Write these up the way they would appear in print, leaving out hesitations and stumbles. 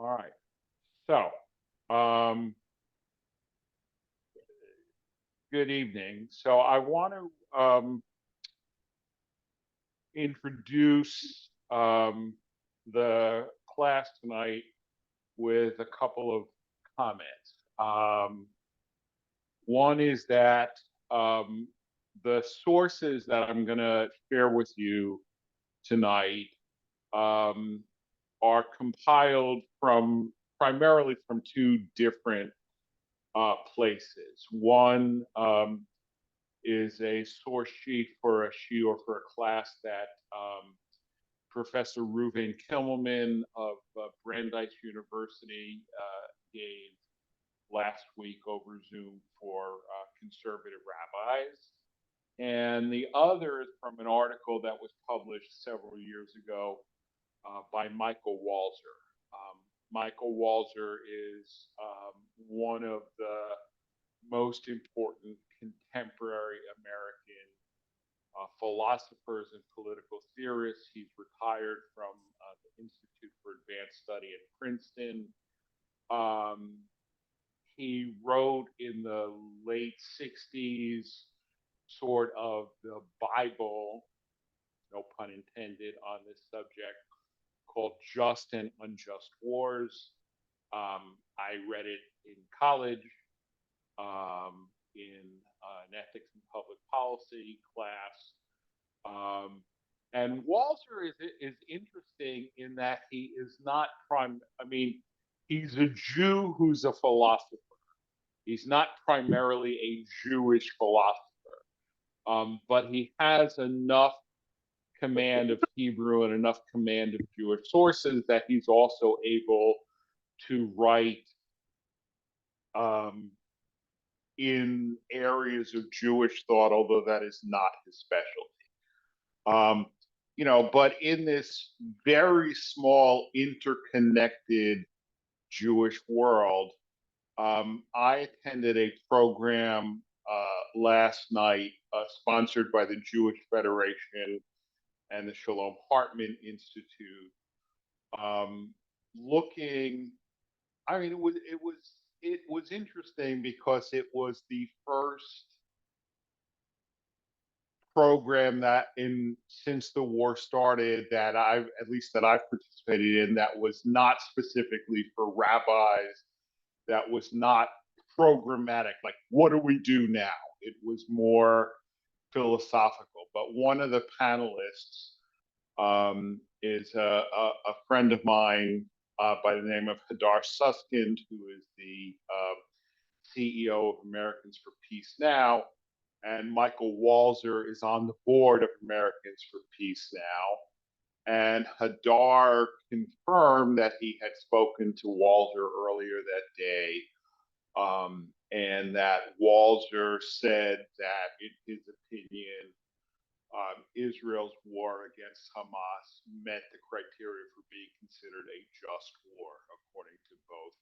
All right. So, good evening. So, I want to introduce the class tonight with a couple of comments. One is that um, the sources that I'm going to share with you tonight um, are compiled from primarily from two different places. One is a source sheet for a shiur for a class that Professor Reuven Kimmelman of Brandeis University gave last week over Zoom for conservative rabbis. And the other is from an article that was published several years ago by Michael Walzer. Michael Walzer is one of the most important contemporary American philosophers and political theorists. He's retired from the Institute for Advanced Study at Princeton. Um, he wrote in the late 60s sort of the Bible, no pun intended, on this subject called Just and Unjust Wars. I read it in college, in an ethics and public policy class. And Walzer is interesting in that he is not I mean, he's a Jew who's a philosopher. He's not primarily a Jewish philosopher, but he has enough command of Hebrew and enough command of Jewish sources that he's also able to write in areas of Jewish thought, although that is not his specialty. But in this very small, interconnected Jewish world, I attended a program last night sponsored by the Jewish Federation and the Shalom Hartman Institute, looking. I mean, it was interesting because it was the first program that since the war started that I've participated in that was not specifically for rabbis, that was not programmatic, like what do we do now? It was more philosophical. But one of the panelists is a friend of mine by the name of Hadar Suskind, who is the CEO of Americans for Peace Now, and Michael Walzer is on the board of Americans for Peace Now. And Hadar confirmed that he had spoken to Walzer earlier that day, and that Walzer said that, in his opinion, Israel's war against Hamas met the criteria for being considered a just war, according to both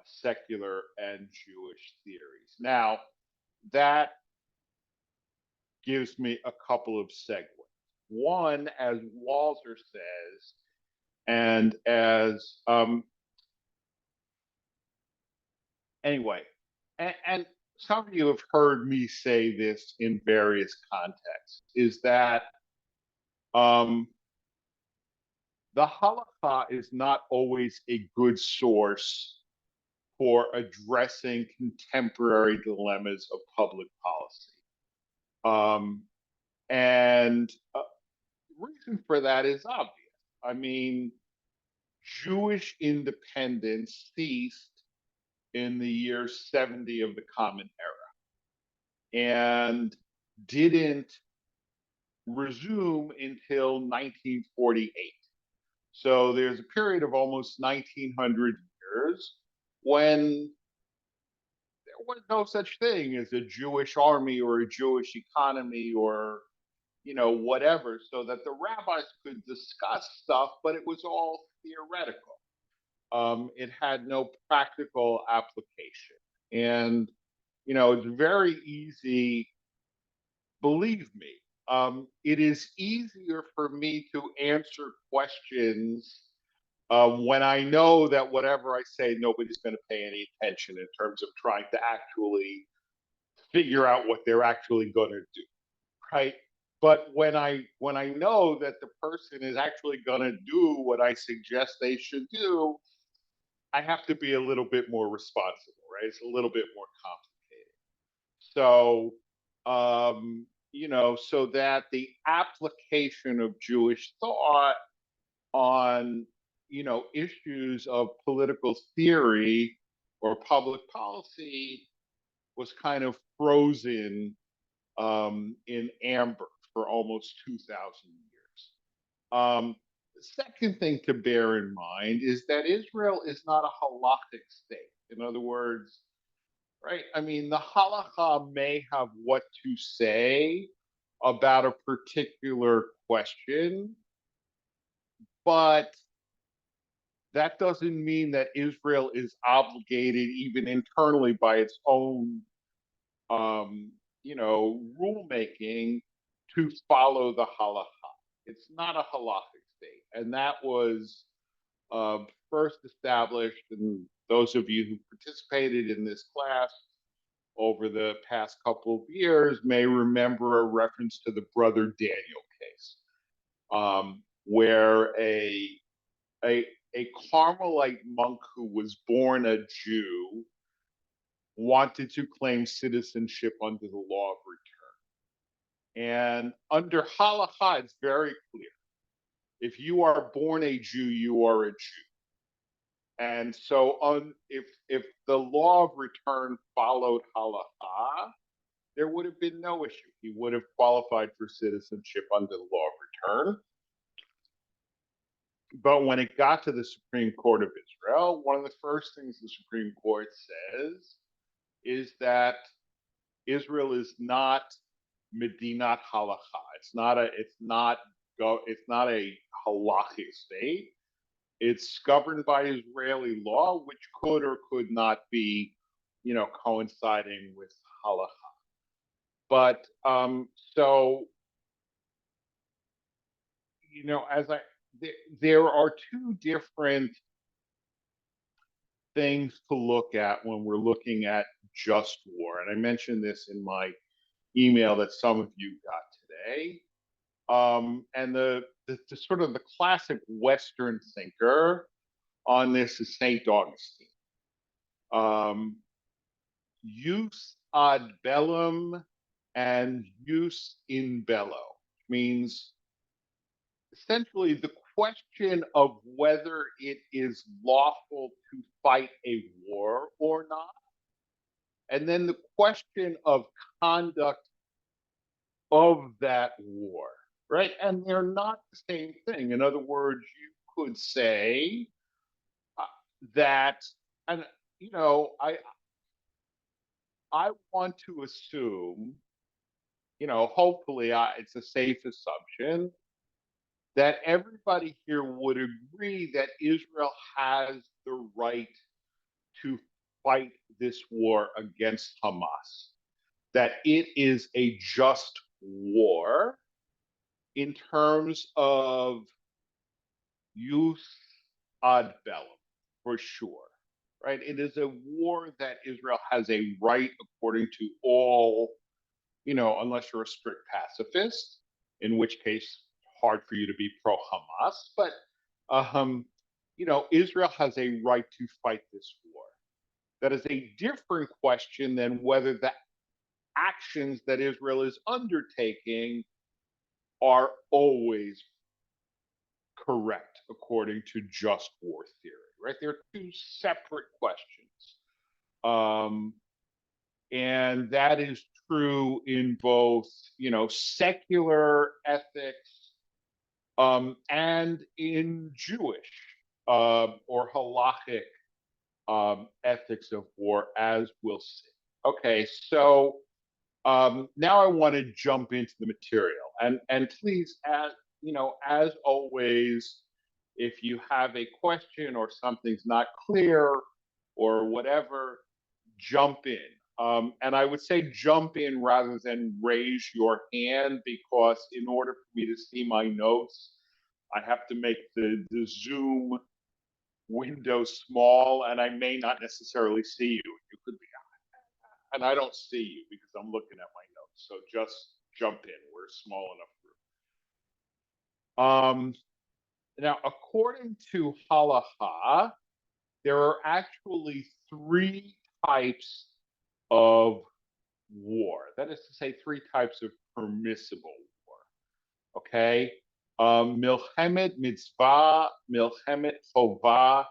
secular and Jewish theories. Now, that gives me a couple of segues. One, as Walzer says, and as anyway, and some of you have heard me say this in various contexts, is that the halakha is not always a good source for addressing contemporary dilemmas of public policy. And the reason for that is obvious. I mean, Jewish independence ceased in the year 70 of the Common Era and didn't resume until 1948. So there's a period of almost 1900 years when there was no such thing as a Jewish army or a Jewish economy or whatever, so that the rabbis could discuss stuff, but it was all theoretical. It had no practical application. And, it's very easy, believe me, it is easier for me to answer questions when I know that whatever I say, nobody's going to pay any attention in terms of trying to actually figure out what they're actually going to do, right? But when I know that the person is actually going to do what I suggest they should do, I have to be a little bit more responsible, right? It's a little bit more complicated. So, so that the application of Jewish thought on, issues of political theory or public policy was kind of frozen in amber for almost 2,000 years. The second thing to bear in mind is that Israel is not a halakhic state. In other words, right? I mean, the halakha may have what to say about a particular question, but that doesn't mean that Israel is obligated, even internally, by its own, rulemaking to follow the halakha. It's not a halakhic state, and that was first established. And those of you who participated in this class over the past couple of years may remember a reference to the Brother Daniel case, where a Carmelite monk who was born a Jew wanted to claim citizenship under the law of return. And under halakha, it's very clear. If you are born a Jew, you are a Jew. And so if the law of return followed halakha, there would have been no issue. He would have qualified for citizenship under the law of return. But when it got to the Supreme Court of Israel, one of the first things the Supreme Court says is that Israel is not Medinat Halakha. It's not a halachic state. It's governed by Israeli law, which could or could not be, coinciding with halakha. But so, as there are two different things to look at when we're looking at just war. And I mentioned this in my email that some of you got today. And the sort of the classic Western thinker on this is St. Augustine. Jus ad bellum and jus in bello means essentially the question of whether it is lawful to fight a war or not, and then the question of conduct of that war, right? And they're not the same thing. In other words, you could say that, and I want to assume, hopefully it's a safe assumption that everybody here would agree that Israel has the right to fight this war against Hamas, that it is a just war in terms of jus ad bellum, for sure, right? It is a war that Israel has a right, according to all, unless you're a strict pacifist, in which case hard for you to be pro-Hamas, but Israel has a right to fight this war. That is a different question than whether the actions that Israel is undertaking are always correct according to just war theory, right? They're two separate questions. And that is true in both, secular ethics and in Jewish or halachic ethics of war, as we'll see. Okay, so now I want to jump into the material, and please, as always, if you have a question or something's not clear or whatever, jump in. And I would say jump in rather than raise your hand, because in order for me to see my notes, I have to make the Zoom window small and I may not necessarily see you. You could be, and I don't see you because I'm looking at my notes. So just jump in. We're a small enough group. Now, according to halacha, there are actually three types of war. That is to say, three types of permissible war. Okay? Milchemet mitzvah, milchemet chovah,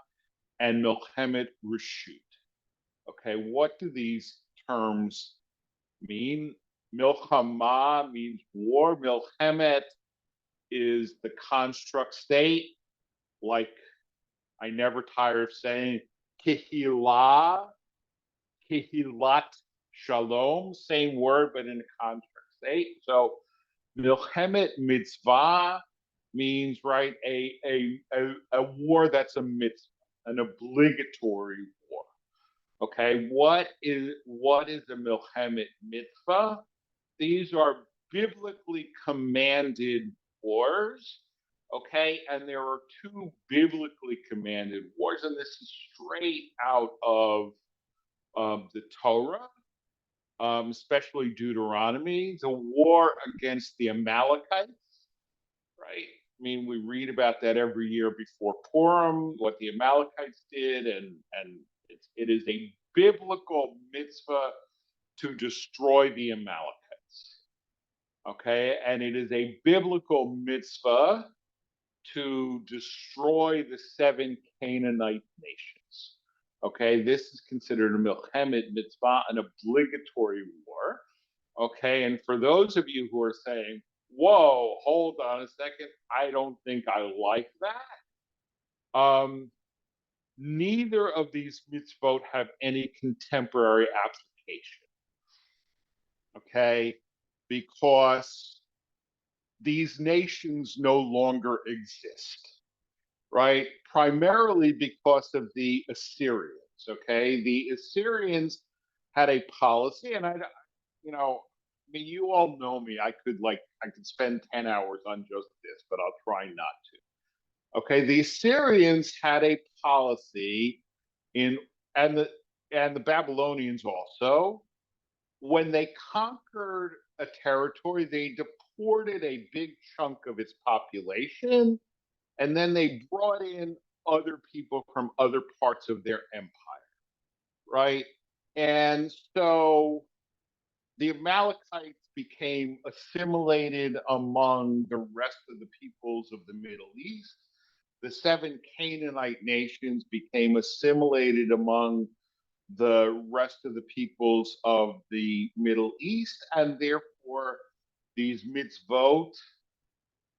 and milchemet reshut. Okay, what do these terms mean? Milchama means war. Milchemet is the construct state, like I never tire of saying, Kehilat Shalom, same word, but in a contract state. So Milchemet mitzvah means, right, a war that's a mitzvah, an obligatory war. Okay, what is a Milchemet mitzvah? These are biblically commanded wars. Okay, and there are two biblically commanded wars, and this is straight out of the Torah, especially Deuteronomy, the war against the Amalekites, right? I mean, we read about that every year before Purim, what the Amalekites did, and it is a biblical mitzvah to destroy the Amalekites. Okay, and it is a biblical mitzvah to destroy the seven Canaanite nations. Okay, this is considered a milchemet mitzvah, an obligatory war. Okay, and for those of you who are saying, whoa, hold on a second, I don't think I like that. Neither of these mitzvot have any contemporary application. Okay, because these nations no longer exist, right? Primarily because of the Assyrians. Okay, the Assyrians had a policy, and I mean, you all know me. I could spend 10 hours on just this, but I'll try not to. Okay, the Assyrians had a policy in, and the Babylonians also. When they conquered a territory, they deported a big chunk of its population, and then they brought in other people from other parts of their empire, right? And so the Amalekites became assimilated among the rest of the peoples of the Middle East. The seven Canaanite nations became assimilated among the rest of the peoples of the Middle East, and therefore these mitzvot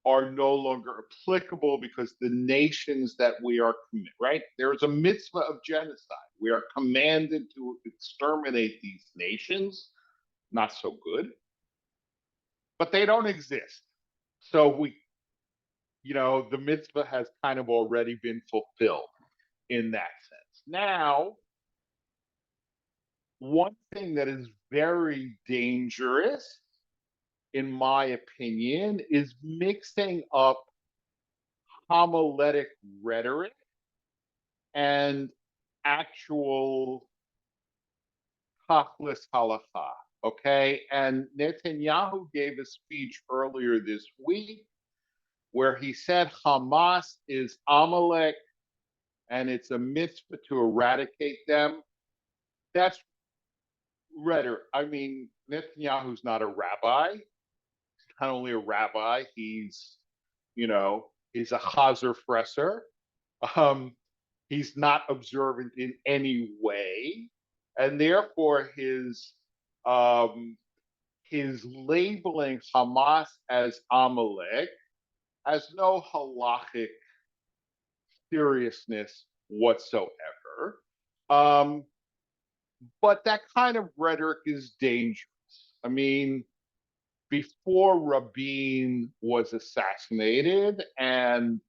are no longer applicable because the nations that we are, right? There is a mitzvah of genocide. We are commanded to exterminate these nations. Not so good, but they don't exist. So the mitzvah has kind of already been fulfilled in that sense. Now, one thing that is very dangerous, in my opinion, is mixing up homiletic rhetoric and actual tachlis halacha. Okay, and Netanyahu gave a speech earlier this week where he said Hamas is Amalek and it's a mitzvah to eradicate them. That's rhetoric. I mean, Netanyahu's not a rabbi. He's not only a rabbi, he's a chazer fresser. Um, he's not observant in any way, and therefore his labeling Hamas as Amalek has no halachic seriousness whatsoever. But that kind of rhetoric is dangerous. I mean, before Rabin was assassinated and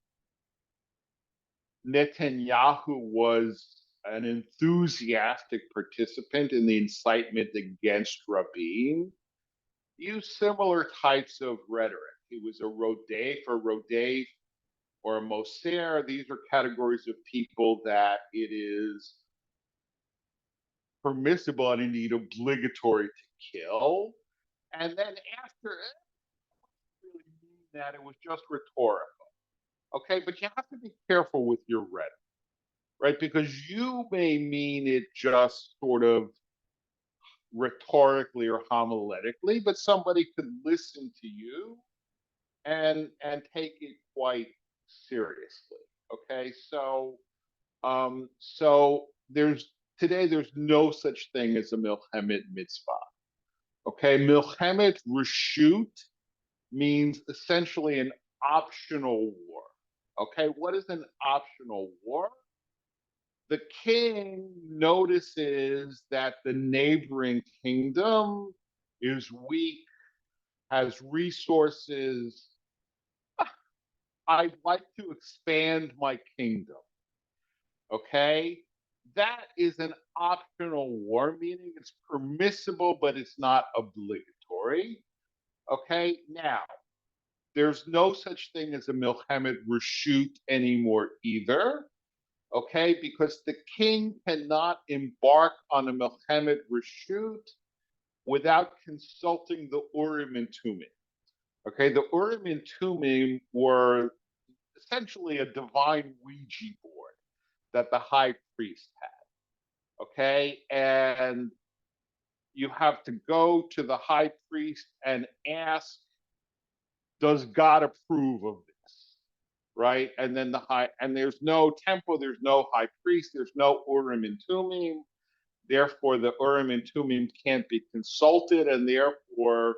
Netanyahu was an enthusiastic participant in the incitement against Rabin, used similar types of rhetoric. He was a rodef. A rodef or a moser. These are categories of people that it is permissible and indeed obligatory to kill. And then after it, really mean that it was just rhetorical. Okay, but you have to be careful with your rhetoric, right? Because you may mean it just sort of rhetorically or homiletically, but somebody could listen to you and take it quite seriously. Okay, so there's no such thing as a milchemet mitzvah. Okay, milchemet reshut means essentially an optional war. Okay, what is an optional war? The king notices that the neighboring kingdom is weak, has resources. I'd like to expand my kingdom. Okay? That is an optional war, meaning it's permissible, but it's not obligatory. Okay? Now, there's no such thing as a milchemet reshut anymore either. Okay? Because the king cannot embark on a milchemet reshut without consulting the Urim and Tumim. Okay? The Urim and Tumim were essentially a divine Ouija board that the high priest had. Okay. And you have to go to the high priest and ask, does God approve of this? Right. And then there's no temple, there's no high priest, there's no Urim and Tumim. Therefore, the Urim and Tumim can't be consulted, and therefore,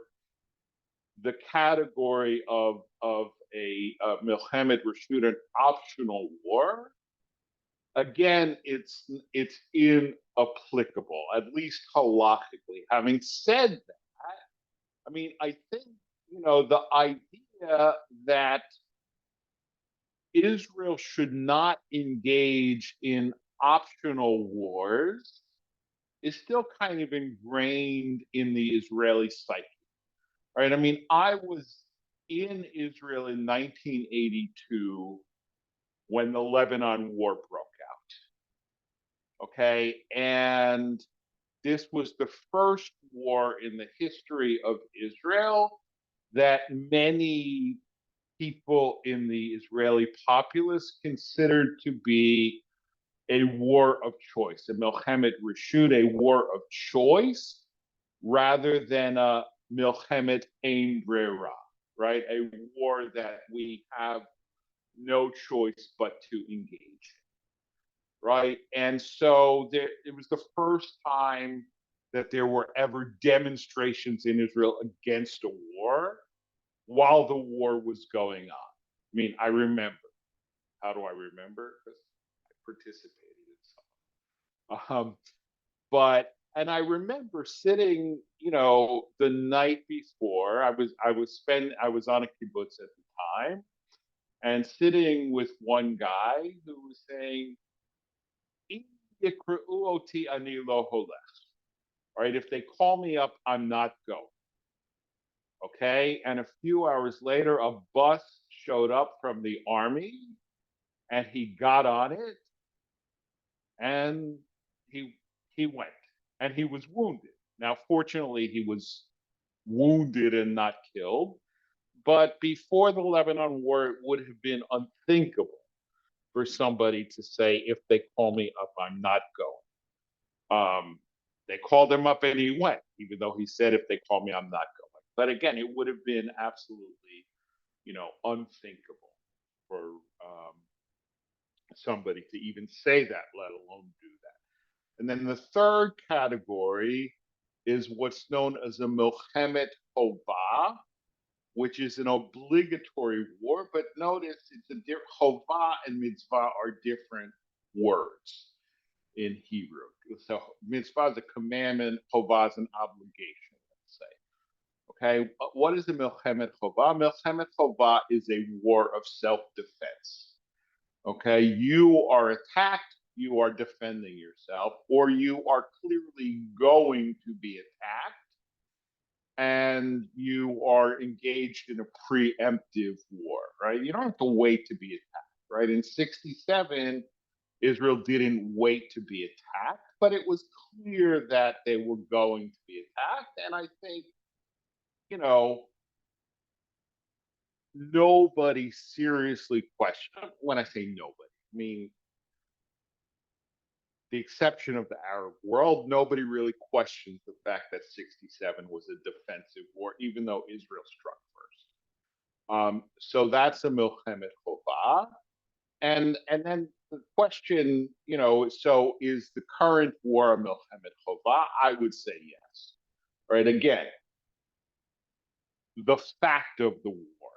the category of a milchemet reshut, an optional war, again, it's inapplicable, at least halachically. Having said that, I mean, I think the idea that Israel should not engage in optional wars is still kind of ingrained in the Israeli psyche. Right? I mean, I was in Israel in 1982 when the Lebanon War broke out. Okay. And this was the first war in the history of Israel that many people in the Israeli populace considered to be a war of choice, a milchemet reshut, a war of choice, rather than a milchemet ein brera, right? A war that we have no choice but to engage, right? And so it was the first time that there were ever demonstrations in Israel against a war while the war was going on. I mean, I remember. How do I remember? Because I participated in some. And I remember sitting, the night before. I was on a kibbutz at the time, and sitting with one guy who was saying, all right, if they call me up, I'm not going. Okay. And a few hours later, a bus showed up from the army, and he got on it, and he went, and he was wounded. Now, fortunately, he was wounded and not killed. But before the Lebanon War, it would have been unthinkable for somebody to say, if they call me up, I'm not going. They called him up and he went, even though he said, if they call me, I'm not going. But again, it would have been absolutely, unthinkable for somebody to even say that, let alone do that. And then the third category is what's known as a milchemet hovah, which is an obligatory war. But notice hovah and mitzvah are different words in Hebrew. So mitzvah is a commandment, hovah is an obligation, let's say. Okay, what is the milchemet hovah? Milchemet hovah is a war of self-defense. Okay, you are attacked, you are defending yourself, or you are clearly going to be attacked, and you are engaged in a preemptive war, right? You don't have to wait to be attacked, right? In 67, Israel didn't wait to be attacked, but it was clear that they were going to be attacked. And I think, you know, nobody seriously questioned. When I say nobody, I mean the exception of the Arab world, nobody really questions the fact that 67 was a defensive war, even though Israel struck first. So that's a milchemet chovah. And then the question, so is the current war a milchemet chovah? I would say yes. Right? Again, the fact of the war,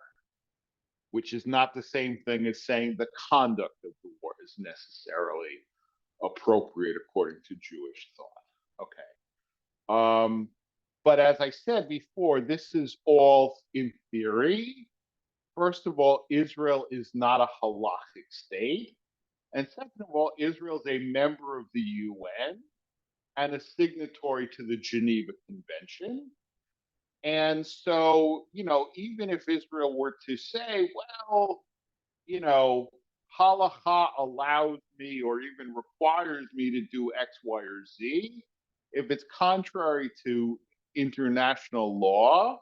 which is not the same thing as saying the conduct of the war is necessarily appropriate according to Jewish thought. Okay. But as I said before, this is all in theory. First of all, Israel is not a halachic state. And second of all, Israel is a member of the UN and a signatory to the Geneva Convention. And so, even if Israel were to say, well, you know, halacha allows me or even requires me to do X, Y, or Z, if it's contrary to international law,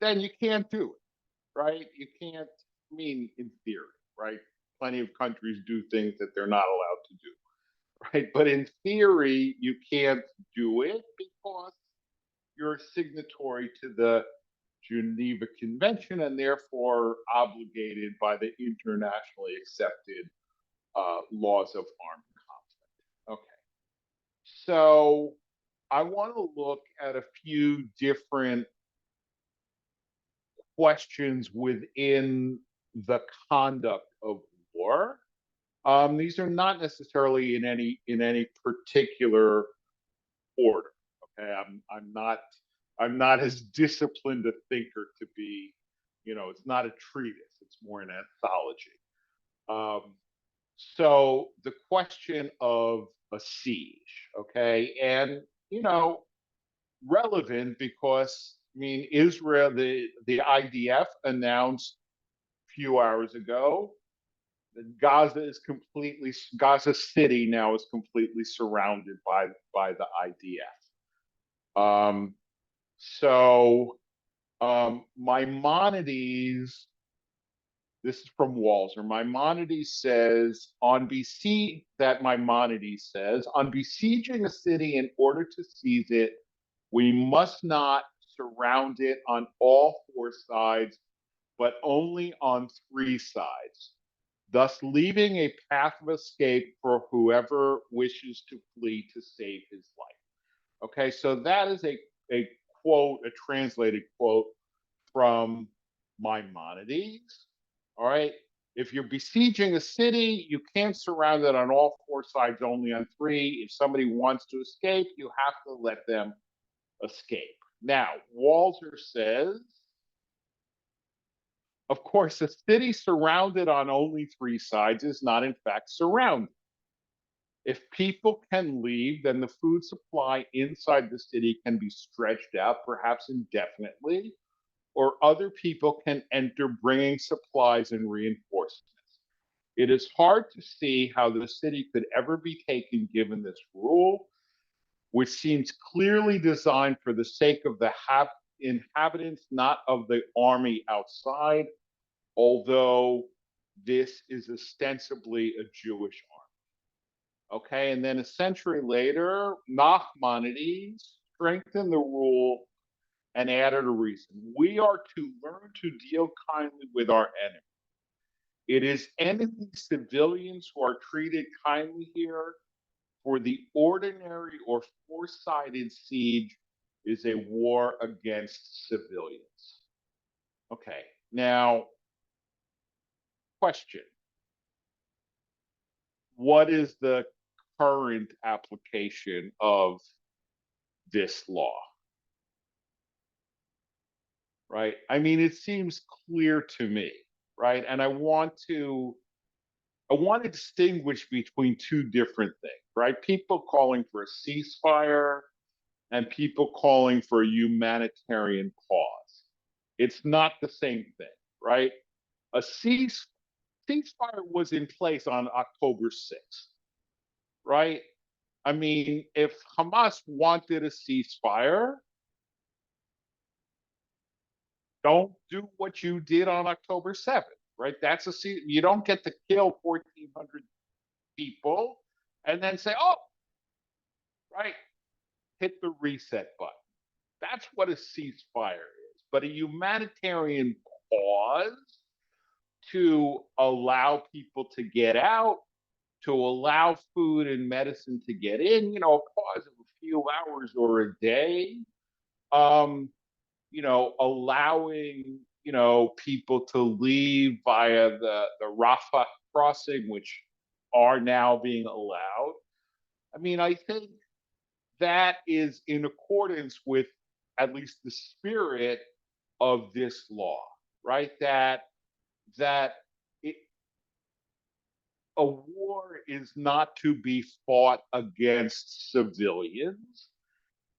then you can't do it, right? You can't, I mean, in theory, right? Plenty of countries do things that they're not allowed to do, right? But in theory, you can't do it because you're a signatory to the Geneva Convention and therefore obligated by the internationally accepted laws of armed conflict. Okay. So I want to look at a few different questions within the conduct of war. These are not necessarily in any particular order. Okay, I'm not as disciplined a thinker to be. It's not a treatise; it's more an anthology. Um, so the question of a siege, okay, and relevant because I mean Israel, the IDF announced a few hours ago that Gaza City now is completely surrounded by the IDF. So Maimonides, this is from Walzer. Maimonides says on besieging a city in order to seize it, we must not surround it on all four sides, but only on three sides, thus leaving a path of escape for whoever wishes to flee to save his life. Okay, so that is a quote, a translated quote from Maimonides. All right. If you're besieging a city, you can't surround it on all four sides, only on three. If somebody wants to escape, you have to let them escape. Now, Walzer says, of course, a city surrounded on only three sides is not, in fact, surrounded. If people can leave, then the food supply inside the city can be stretched out, perhaps indefinitely, or other people can enter bringing supplies and reinforcements. It is hard to see how the city could ever be taken given this rule, which seems clearly designed for the sake of the inhabitants, not of the army outside, although this is ostensibly a Jewish army. Okay, and then a century later, Nachmanides strengthened the rule and added a reason. We are to learn to deal kindly with our enemies. It is enemy civilians who are treated kindly here, for the ordinary or four-sided siege is a war against civilians. Okay, now, question. What is the current application of this law? Right? I mean, it seems clear to me, right? And I want to distinguish between two different things, right? People calling for a ceasefire and people calling for a humanitarian pause. It's not the same thing, right? A ceasefire was in place on October 6th, right? I mean, if Hamas wanted a ceasefire, don't do what you did on October 7th, right? You don't get to kill 1,400 people and then say, oh, right, hit the reset button. That's what a ceasefire is. But a humanitarian pause to allow people to get out, to allow food and medicine to get in, a pause of a few hours or a day, um, allowing, people to leave via the Rafah crossing, which are now being allowed. I mean, I think that is in accordance with at least the spirit of this law, right? That it, a war is not to be fought against civilians,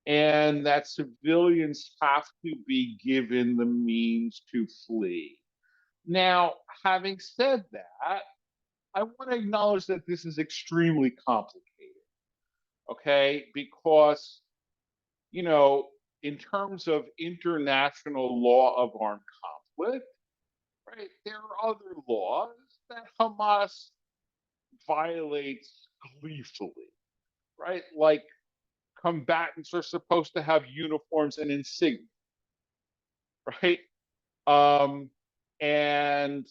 and that civilians have to be given the means to flee. Now, having said that, I want to acknowledge that this is extremely complicated, okay? Because, you know, in terms of international law of armed conflict, right, there are other laws that Hamas violates gleefully, right? Like combatants are supposed to have uniforms and insignia, right? Um, and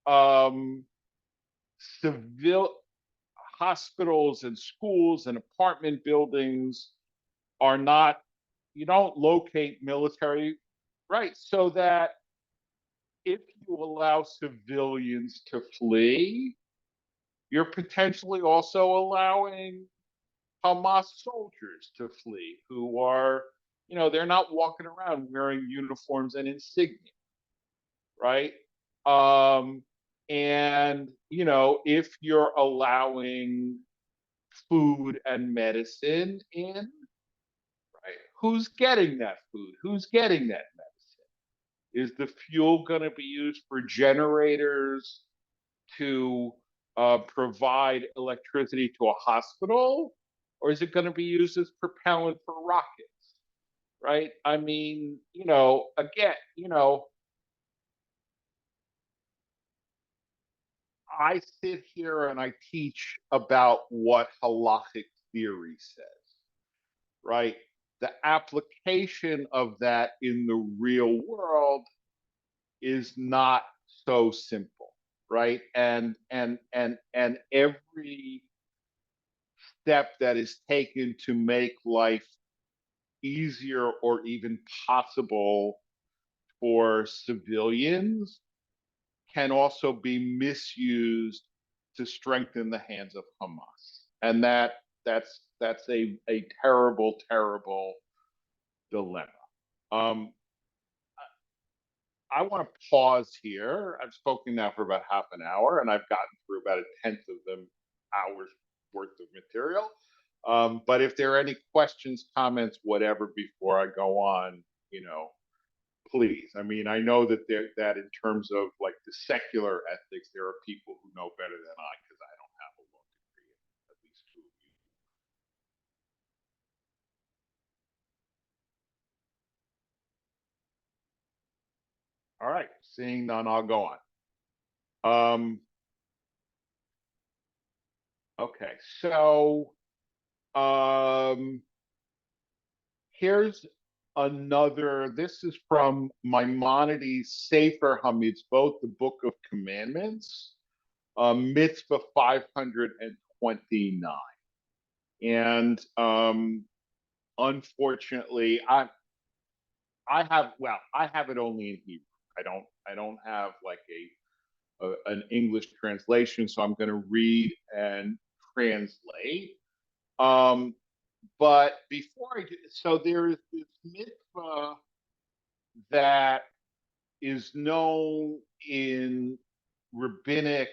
um, civil hospitals and schools and apartment buildings are not, you don't locate military, right? So that if you allow civilians to flee, you're potentially also allowing Hamas soldiers to flee who are, they're not walking around wearing uniforms and insignia, right? Um, and, if you're allowing food and medicine in, right, who's getting that food? Who's getting that medicine? Is the fuel going to be used for generators to provide electricity to a hospital? Or is it going to be used as propellant for rockets? Right? I mean, again, I sit here and I teach about what halachic theory says, right? The application of that in the real world is not so simple, right? And every step that is taken to make life easier or even possible for civilians can also be misused to strengthen the hands of Hamas. And that's a terrible, terrible dilemma. Um, I want to pause here. I've spoken now for about half an hour, and I've gotten through about a tenth of the hour's worth of material. But if there are any questions, comments, whatever, before I go on, please. I mean, I know that in terms of like the secular ethics, there are people who know better than I because I don't have a law degree, at least two of you. All right, seeing none, I'll go on. Okay, so um, here's another. This is from Maimonides' Sefer HaMitzvot, the Book of Commandments, Mitzvah 529. And unfortunately, I have it only in Hebrew. I don't have like an English translation, so I'm going to read and translate. Um, but before I do, so there is this mitzvah that is known in rabbinic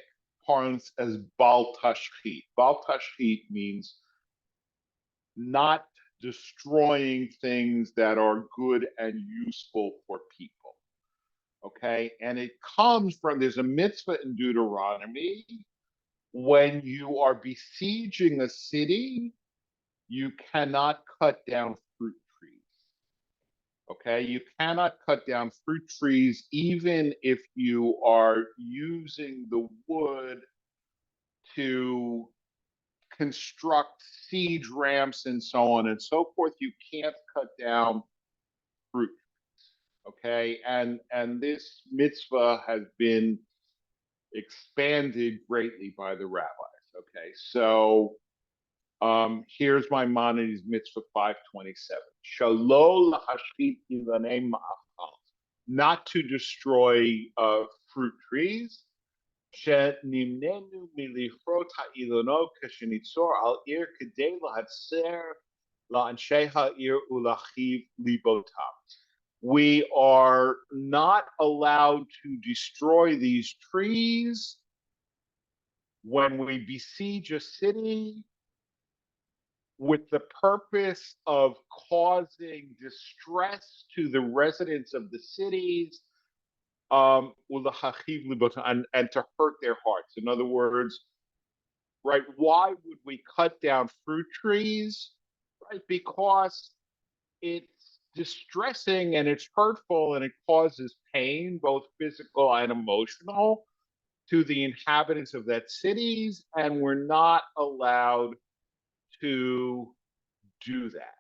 parlance as Bal Tashchit. Bal Tashchit means not destroying things that are good and useful for people. Okay. And it comes from, there's a mitzvah in Deuteronomy: when you are besieging a city, you cannot cut down fruit trees. Okay. You cannot cut down fruit trees, even if you are using the wood to construct siege ramps and so on and so forth. You can't cut down fruit. Okay. And this mitzvah has been expanded greatly by the rabbis. Okay. So here's Maimonides Mitzvah 527. Shalol lahashchit ilanei ma'achal. Not to destroy fruit trees. שנמננו מלכרות האילונות כשניצור על עיר כדי להצר לאנשי העיר ולהרחיב ליבותם. We are not allowed to destroy these trees when we besiege a city with the purpose of causing distress to the residents of the cities, and to hurt their hearts. In other words, right, why would we cut down fruit trees? Right, because it's distressing and it's hurtful and it causes pain, both physical and emotional, to the inhabitants of that cities, and we're not allowed to do that.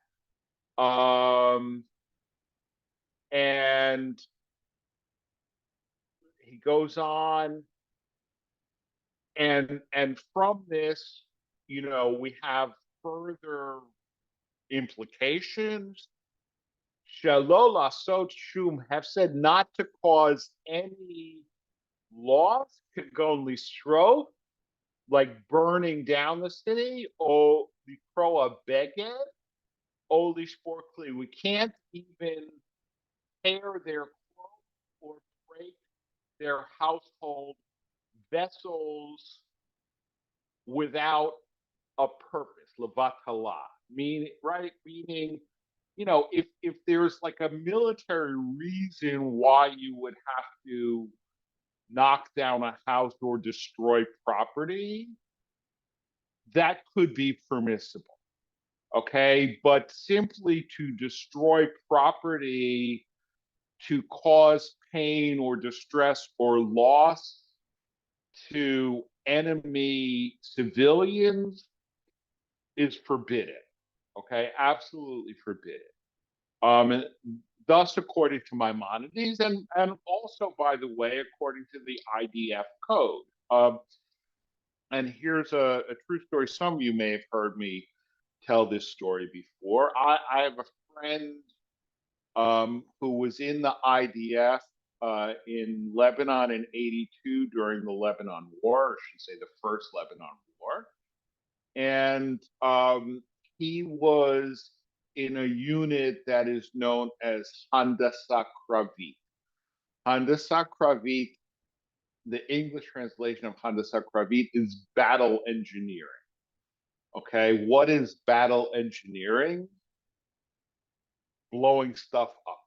And he goes on, and from this, we have further implications. Shelo lasot shum hefsed, not to cause any loss, kagon lisro, like burning down the city, or likroa beged, or lishbor kli. We can't even tear their clothes or break their household vessels without a purpose, levatala. Meaning, if there's like a military reason why you would have to knock down a house or destroy property, that could be permissible. Okay, but simply to destroy property to cause pain or distress or loss to enemy civilians is forbidden. Okay, absolutely forbidden. And thus, according to Maimonides, and also, by the way, according to the IDF code. And here's a true story. Some of you may have heard me tell this story before. I have a friend who was in the IDF in Lebanon in '82 during the Lebanon War, or I should say the first Lebanon War. And he was in a unit that is known as Handasa Kravit. Handasa Kravit, the English translation of Handasa Kravit is battle engineering. Okay, what is battle engineering? Blowing stuff up.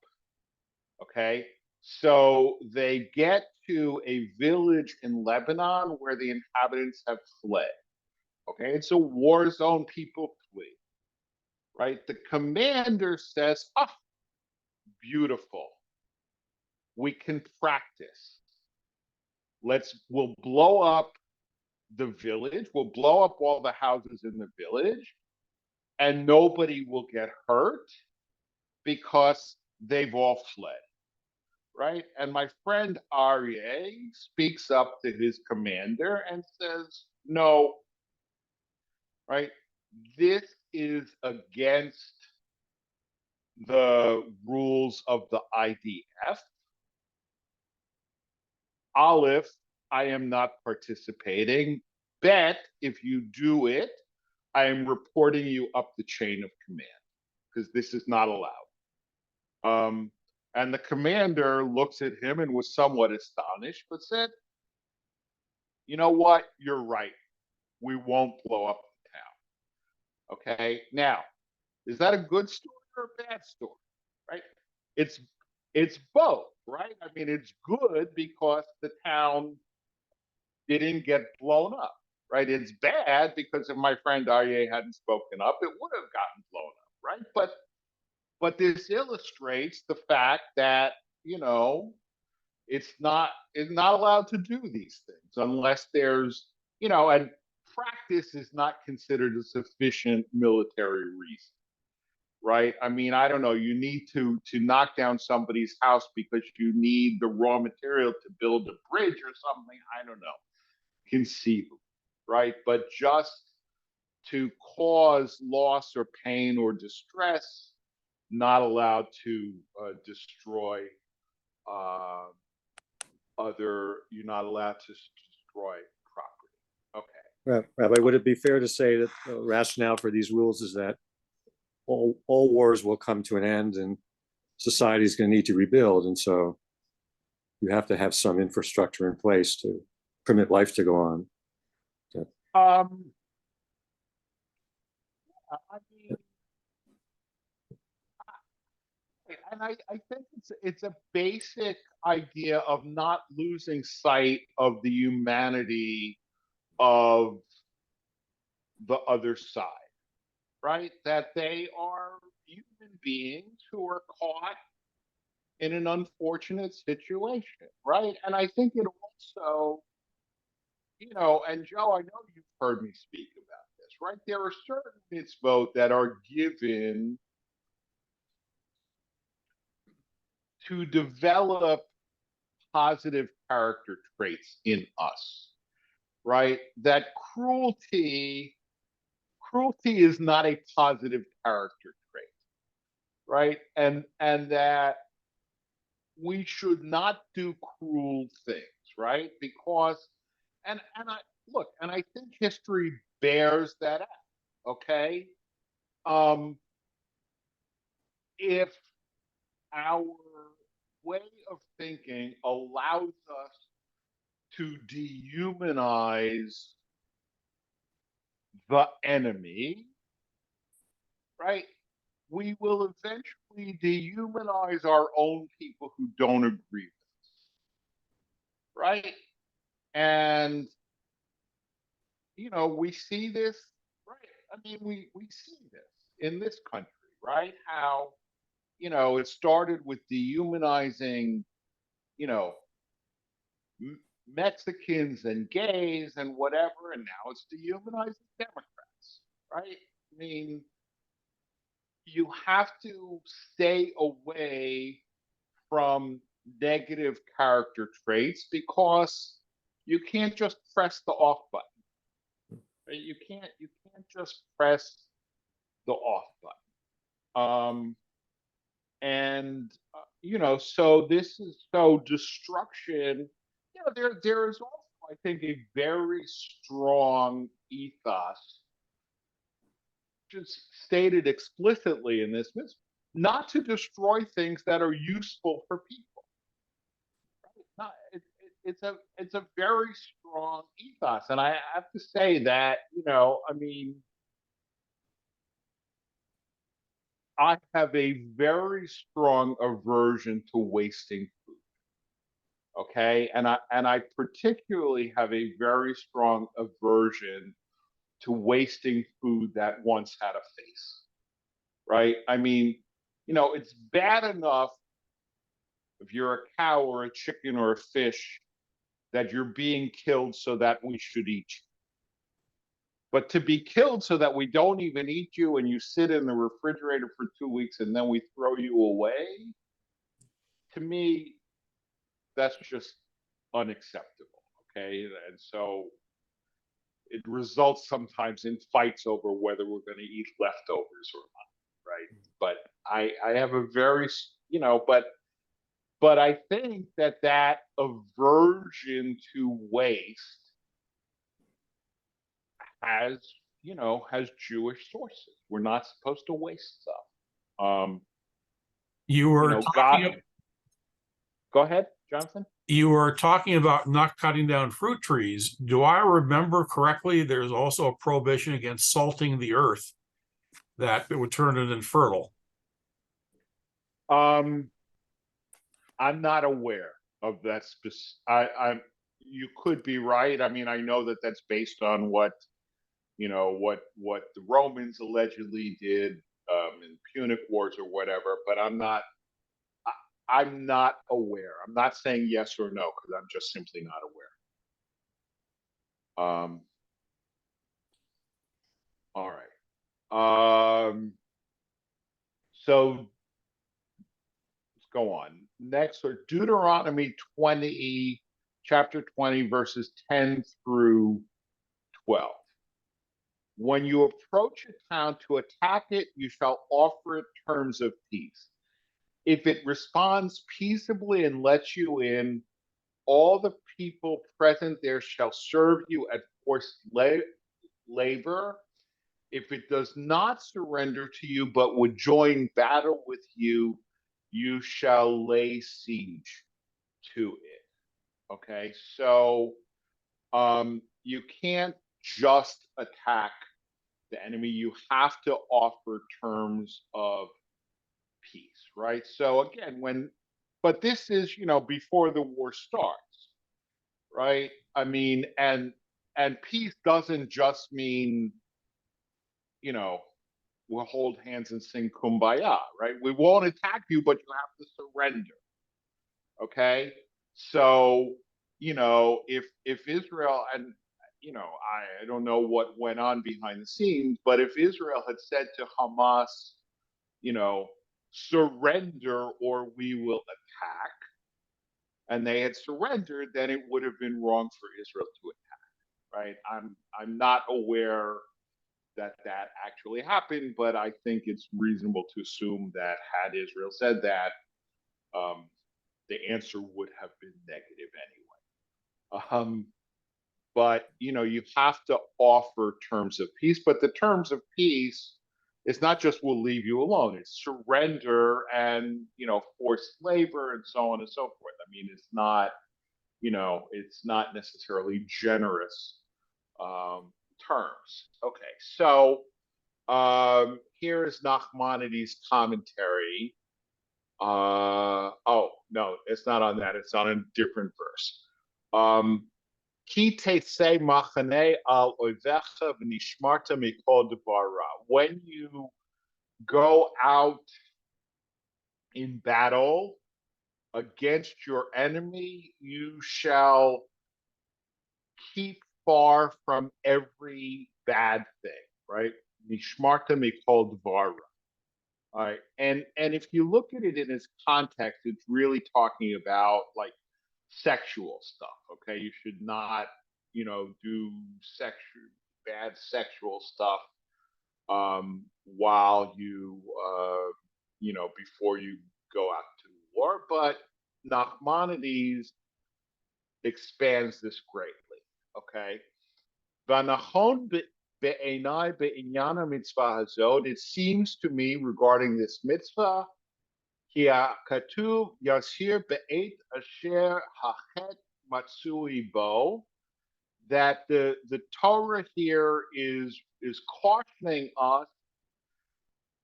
Okay, so they get to a village in Lebanon where the inhabitants have fled. Okay, it's a war zone, people flee. Right, the commander says, beautiful, we can practice. We'll blow up the village, we'll blow up all the houses in the village, and nobody will get hurt because they've all fled. Right? And my friend Aryeh speaks up to his commander and says, no, right? This is against the rules of the IDF. Aleph, I am not participating. Bet, if you do it, I am reporting you up the chain of command because this is not allowed. And the commander looks at him and was somewhat astonished, but said, you know what? You're right. We won't blow up the town. Okay. Now, Is that a good story or a bad story? Right? It's it's both, right? I mean, it's good because the town didn't get blown up, right? It's bad because if my friend Aryeh hadn't spoken up, it would have gotten blown up, right? But this illustrates the fact that, you know, it's not allowed to do these things unless there's, and practice is not considered a sufficient military reason, right? I mean, I don't know, you need to knock down somebody's house because you need the raw material to build a bridge or something. I don't know, conceivable, right? But just to cause loss or pain or distress, not allowed to destroy uh, you're not allowed to destroy property. Okay. Rabbi, would it be fair to say that the rationale for these rules is that all wars will come to an end and society is going to need to rebuild, and so you have to have some infrastructure in place to permit life to go on? Um, I mean, and I think it's a basic idea of not losing sight of the humanity of the other side, right? That they are human beings who are caught in an unfortunate situation, right? And I think it also, and Joe, I know you've heard me speak about this, right? There are certain mitzvot that are given to develop positive character traits in us, right? That cruelty is not a positive character trait, right? And that we should not do cruel things, right? Because and I look, and I think history bears that out. Okay. Um, if our way of thinking allows us to dehumanize the enemy, right? We will eventually dehumanize our own people who don't agree with us, right? And we see this, right? I mean, we see this in this country, right? How it started with dehumanizing, you know, Mexicans and gays and whatever, and now it's dehumanizing Democrats, right? I mean, you have to stay away from negative character traits because you can't just press the off button. Right? You can't just press the off button. And so this is so destruction. There is also, I think, a very strong ethos, just stated explicitly in this, not to destroy things that are useful for people. Right? It's a very strong ethos, and I have to say that I mean, I have a very strong aversion to wasting food. Okay, and I particularly have a very strong aversion to wasting food that once had a face. Right? I mean, it's bad enough if you're a cow or a chicken or a fish that you're being killed so that we should eat you. But to be killed so that we don't even eat you and you sit in the refrigerator for 2 weeks and then we throw you away, to me, that's just unacceptable. Okay. And so it results sometimes in fights over whether we're going to eat leftovers or not. Right. But I have a very, but I think that aversion to waste has Jewish sources. We're not supposed to waste stuff. You were God. Go ahead, Jonathan. You were talking about not cutting down fruit trees. Do I remember correctly? There's also a prohibition against salting the earth. that it would turn it infertile? I'm not aware of that. You could be right. I mean, I know that that's based on what the Romans allegedly did in Punic Wars or whatever. But I'm not aware. I'm not saying yes or no because I'm just simply not aware. All right. So let's go on. Next, or Deuteronomy 20, chapter 20, verses 10 through 12. When you approach a town to attack it, you shall offer it terms of peace. If it responds peaceably and lets you in, all the people present there shall serve you at forced labor. If it does not surrender to you but would join battle with you, you shall lay siege to it. Okay, so you can't just attack the enemy. You have to offer terms of peace, right? So again, but this is before the war starts, right? I mean, and peace doesn't just mean you know we'll hold hands and sing kumbaya, right? We won't attack you, but you have to surrender. Okay, so if Israel and I don't know what went on behind the scenes, but if Israel had said to Hamas, you know, surrender or we will attack, and they had surrendered, then it would have been wrong for Israel to attack, right? I'm not aware that that actually happened, but I think it's reasonable to assume that had Israel said that, the answer would have been negative anyway. But you have to offer terms of peace. But the terms of peace, it's not just we'll leave you alone. It's surrender and forced labor and so on and so forth. I mean, it's not necessarily generous terms. Okay, so here is Nachmanides' commentary. Oh no, it's not on that. It's on a different verse. Ki tetzei machane al oivecha v'nishmarta mikol devara. When you go out in battle against your enemy, you shall keep far from every bad thing, right? Nishmarta mikol devara. All right, and if you look at it in its context, it's really talking about like sexual stuff. Okay, you should not, do bad sexual stuff while before you go out to war. But Nachmanides expands this greatly. Okay, it seems to me regarding this mitzvah, that the Torah here is cautioning us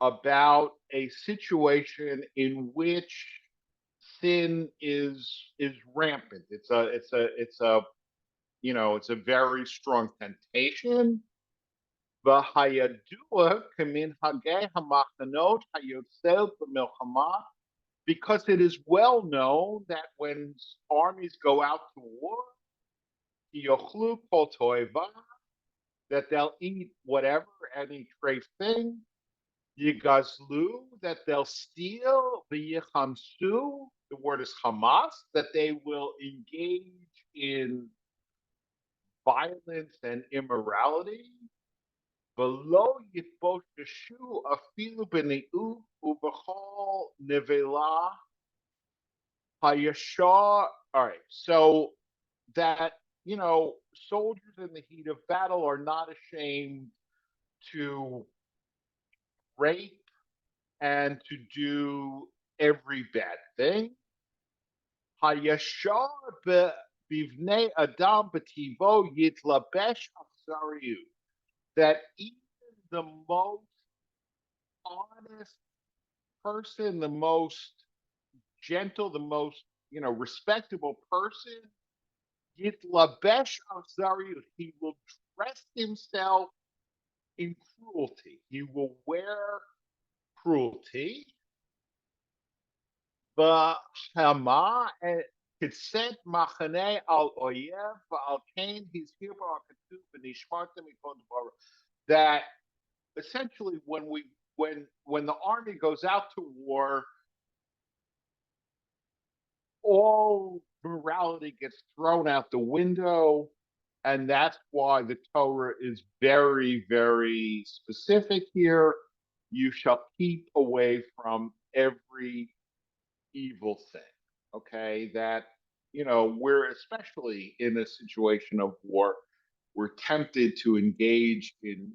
about a situation in which sin is rampant. It's a very strong temptation. Because it is well known that when armies go out to war, that they'll eat whatever, any treif thing, Yigazlu, that they'll steal, the Yichamsu, the word is Hamas, that they will engage in violence and immorality. Below Yitbosheshu afilu b'nei'ut ub'chol nevela hayashar. All right, so that soldiers in the heat of battle are not ashamed to rape and to do every bad thing. Hayashar bivnei adam b'tivo yitlabesh achzariut. That even the most honest person, the most gentle, the most, respectable person, Yitlabesh Azari, he will dress himself in cruelty. He will wear cruelty. Bahama and Kitset Machane al Oyev al Kain, he's here that essentially when the army goes out to war, all morality gets thrown out the window. And that's why the Torah is very, very specific here. You shall keep away from every evil thing. Okay. That, we're especially in a situation of war, we're tempted to engage in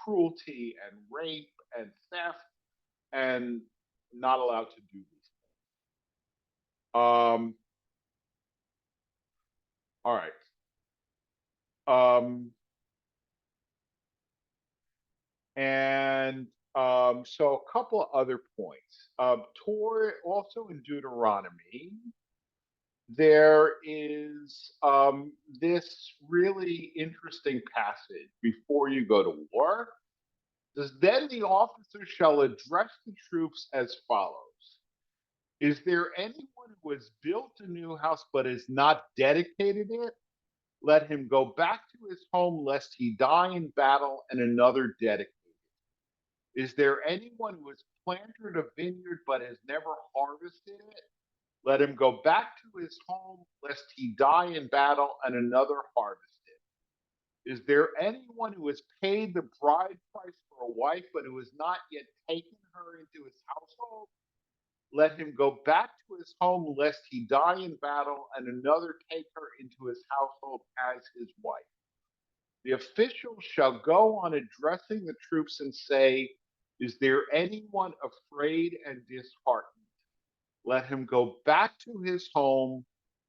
cruelty and rape and theft and not allowed to do these things. All right. And so a couple of other points. Also in Deuteronomy, there is this really interesting passage before you go to war. It says, then the officer shall address the troops as follows. Is there anyone who has built a new house but has not dedicated it? Let him go back to his home lest he die in battle and another dedicate. Is there anyone who has planted a vineyard but has never harvested it? Let him go back to his home lest he die in battle and another harvest it. Is there anyone who has paid the bride price for a wife but who has not yet taken her into his household? Let him go back to his home lest he die in battle and another take her into his household as his wife. The official shall go on addressing the troops and say, is there anyone afraid and disheartened? Let him go back to his home,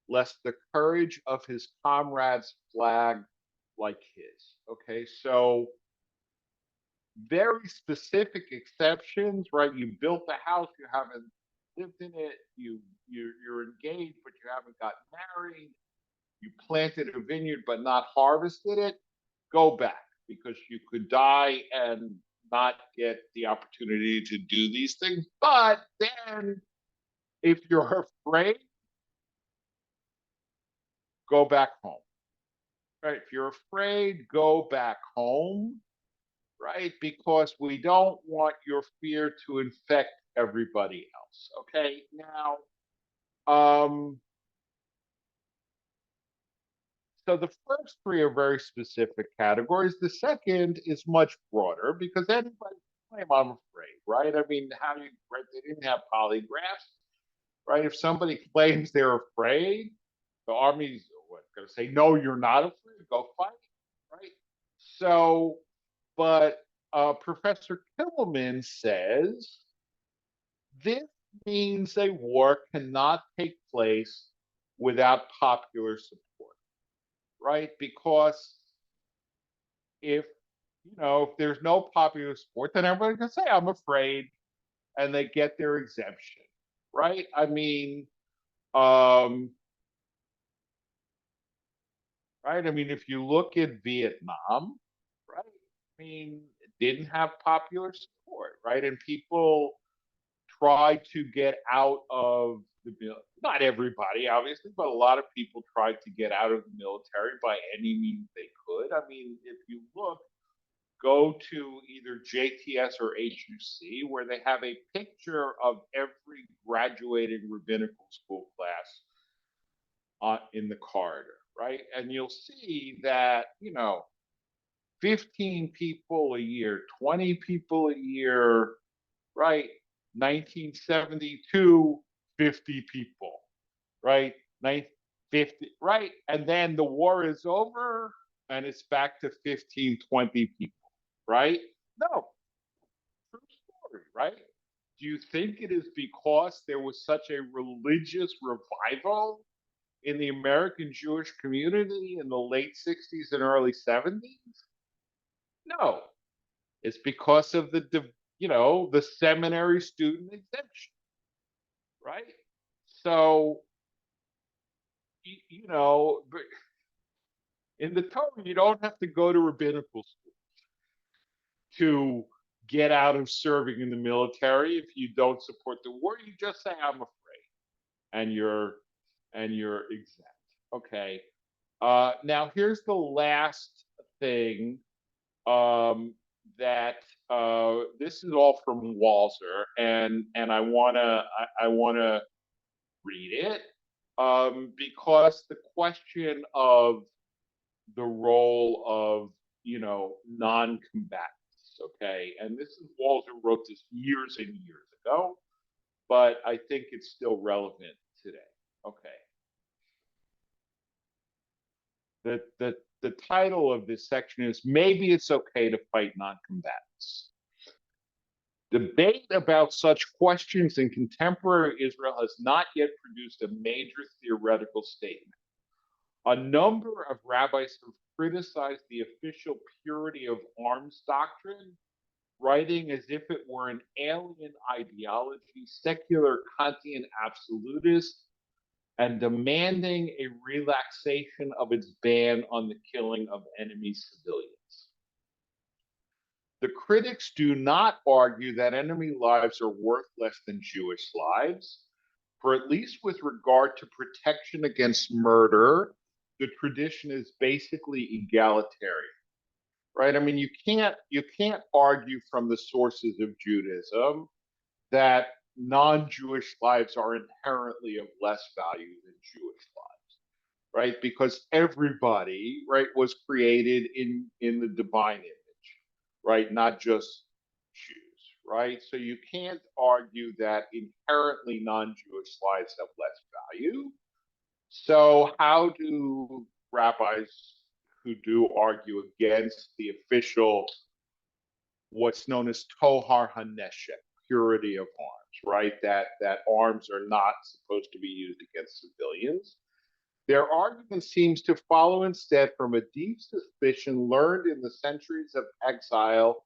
lest the courage of his comrades flag like his. Okay, so very specific exceptions, right? You built a house, you haven't lived in it, you're engaged, but you haven't got married, you planted a vineyard but not harvested it, go back because you could die and not get the opportunity to do these things. But then if you're afraid, go back home. Right? If you're afraid, go back home, right? Because we don't want your fear to infect everybody else. Okay. Now, so the first three are very specific categories. The second is much broader because anybody can claim I'm afraid, right? I mean, right? They didn't have polygraphs, right? If somebody claims they're afraid, the army's going to say, no, you're not afraid, go fight, right? So, but Professor Kimmelman says this means a war cannot take place without popular support, right? Because if if there's no popular support, then everybody can say I'm afraid, and they get their exemption, right? I mean, right? I mean, if you look at Vietnam, right? I mean, it didn't have popular support, right? And people tried to get out of the not everybody, obviously, but a lot of people tried to get out of the military by any means they could. I mean, if you look, go to either JTS or HUC, where they have a picture of every graduating rabbinical school class in the corridor, right? And you'll see that, 15 people a year, 20 people a year, right? 1972, 50 people, right? 50, right? And then the war is over and it's back to 15, 20 people, right? No, true story, right? Do you think it is because there was such a religious revival in the American Jewish community in the late 60s and early 70s? No, it's because of the the seminary student exemption, right? So, in the Torah, you don't have to go to rabbinical school to get out of serving in the military if you don't support the war. You just say, I'm afraid, and you're exempt. Okay. Now here's the last thing, that this is all from Walzer, and I wanna read it, because the question of the role of non-combatants. Okay, and this is Walzer wrote this years and years ago, but I think it's still relevant today. Okay. The title of this section is Maybe It's Okay to Fight Non-Combatants. Debate about such questions in contemporary Israel has not yet produced a major theoretical statement. A number of rabbis have criticized the official purity of arms doctrine, writing as if it were an alien ideology, secular Kantian absolutist, and demanding a relaxation of its ban on the killing of enemy civilians. The critics do not argue that enemy lives are worth less than Jewish lives, for at least with regard to protection against murder, the tradition is basically egalitarian, right? I mean, you can't argue from the sources of Judaism that non-Jewish lives are inherently of less value than Jewish lives, right? Because everybody, right, was created in the divine image, right? Not just Jews, right? So you can't argue that inherently non-Jewish lives have less value. So how do rabbis who do argue against the official, what's known as tohar haneshek, purity of arms, right? That arms are not supposed to be used against civilians. Their argument seems to follow instead from a deep suspicion learned in the centuries of exile